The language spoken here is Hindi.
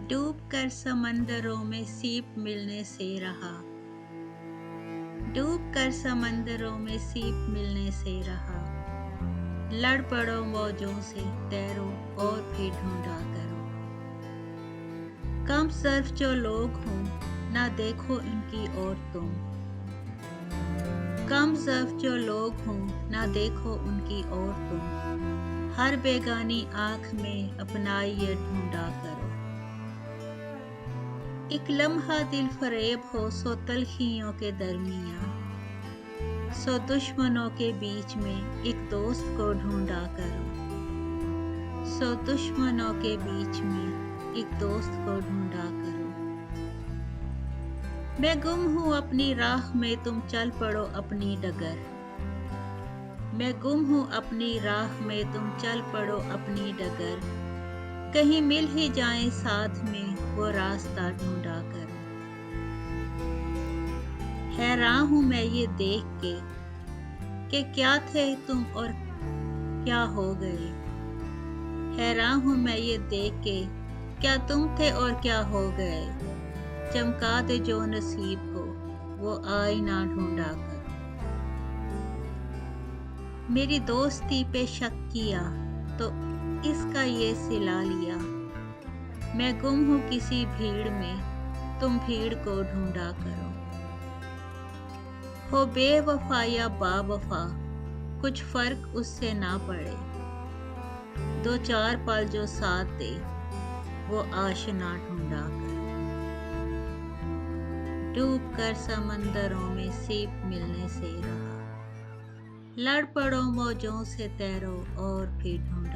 डूब कर समंदरों में सीप मिलने से रहा। डूब कर समंदरों में सीप मिलने से रहा। लड़ पड़ो मौजों से तैरो और भी ढूंढा करो। कम सर्फ जो लोग हों ना देखो इनकी ओर तुम। कम सर्फ जो लोग हों ना देखो उनकी ओर तुम। हर बेगानी आँख में अपना ये ढूंढा करो। एक लम्हा दिल फरेब हो सो तलखियों के दरमियाँ। सो दुश्मनों के बीच में एक दोस्त को ढूंढा करो। सो दुश्मनों के बीच में एक दोस्त को ढूंढा करो। मैं गुम हूँ अपनी राह में तुम चल पड़ो अपनी डगर। मैं गुम हूँ अपनी राह में तुम चल पड़ो अपनी डगर। कहीं मिल ही जाए साथ में वो रास्ता ढूंढा करो। हैरान हूँ मैं ये देख के कि क्या थे तुम और क्या हो गए। हैरान हूँ मैं ये देख के क्या तुम थे और क्या हो गए। चमका दे जो नसीब को वो आईना ढूंढा कर। मेरी दोस्ती पे शक किया तो इसका ये सिला लिया। मैं गुम हूँ किसी भीड़ में तुम भीड़ को ढूंढा करो। हो बेवफा या बावफा कुछ फर्क उससे ना पड़े। दो चार पल जो साथ दे वो आशना ढूंढा कर। डूब कर समंदरों में सीप मिलने से रहा। लड़ पड़ो मौजों से तैरो और भी ढूंढा।